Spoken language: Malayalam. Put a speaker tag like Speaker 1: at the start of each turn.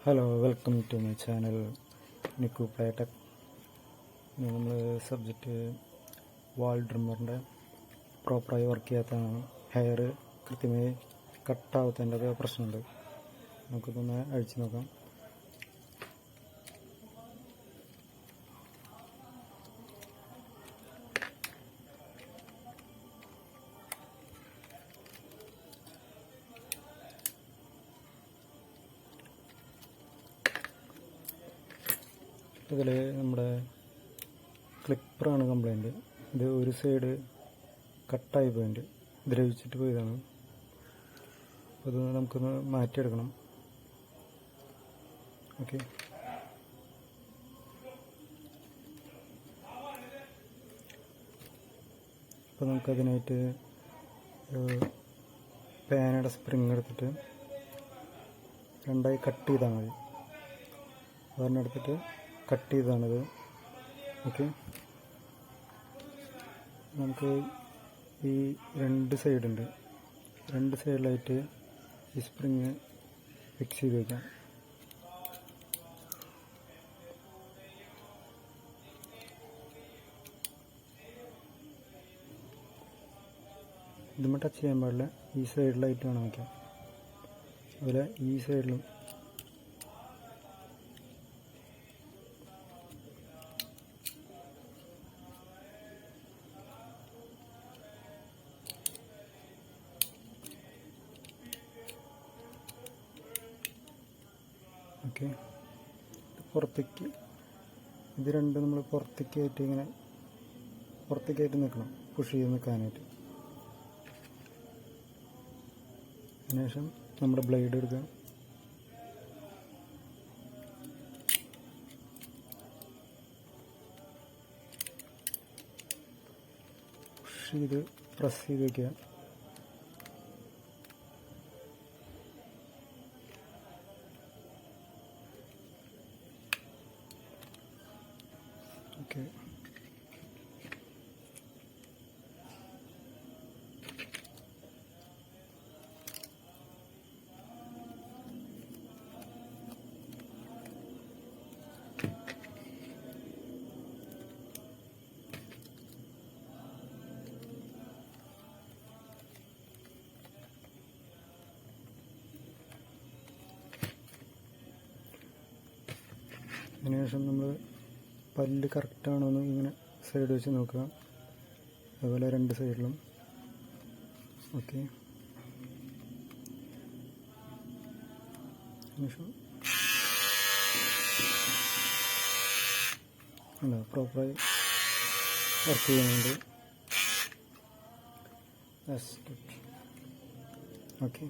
Speaker 1: Hello, welcome to my channel നിക്കു പ്ലേടെക്. നമ്മൾ സബ്ജക്റ്റ് വാൾ ഡ്രിമ്മറിൻ്റെ പ്രോപ്പറായി വർക്ക് ചെയ്യാത്തതാണ്. ഹെയർ കൃത്യമായി കട്ടാവാത്തതിൻ്റെ പ്രശ്നമുണ്ട്. നമുക്കിതൊന്ന് അഴിച്ചു നോക്കാം. ഇതിൽ നമ്മുടെ ക്ലിപ്പറാണ് കംപ്ലൈൻറ്റ്. ഇത് ഒരു സൈഡ് കട്ടായി പോയിട്ടുണ്ട്, ദ്രവിച്ചിട്ട് പോയതാണ്. അപ്പോൾ ഇത് നമുക്കൊന്ന് മാറ്റിയെടുക്കണം. ഓക്കെ, അപ്പോൾ നമുക്കതിനായിട്ട് പാനയുടെ സ്പ്രിങ് എടുത്തിട്ട് രണ്ടായി കട്ട് ചെയ്താൽ മതി. ഒരെണ്ണം എടുത്തിട്ട് കട്ട് ചെയ്താണിത്. ഓക്കെ, നമുക്ക് ഈ രണ്ട് സൈഡുണ്ട്, രണ്ട് സൈഡിലായിട്ട് ഈ സ്പ്രിങ് ഫിക്സ് ചെയ്ത് വയ്ക്കാം. ഇതുമ്പോൾ ടച്ച് ചെയ്യാൻ പാടില്ല, ഈ സൈഡിലായിട്ട് വേണം വയ്ക്കാം. അതുപോലെ ഈ സൈഡിലും ഓക്കെ. പുറത്തേക്ക് ഇത് രണ്ടും നമ്മൾ പുറത്തേക്കായിട്ട് ഇങ്ങനെ പുറത്തേക്കായിട്ട് നിൽക്കണം, പുഷ് ചെയ്ത് നിൽക്കാനായിട്ട്. അതിനുശേഷം നമ്മുടെ ബ്ലേഡ് എടുക്കുക, പുഷ് ചെയ്ത് പ്രസ് ചെയ്ത് വയ്ക്കുക. ഓക്കെ, അതിനുശേഷം നമ്മൾ പല്ല് കറക്റ്റാണോ എന്ന് ഇങ്ങനെ സൈഡ് വെച്ച് നോക്കുക, അതുപോലെ രണ്ട് സൈഡിലും. ഓക്കെ, അല്ല പ്രോപ്പറായി വർക്ക് ചെയ്യുന്നുണ്ട്. ഓക്കെ.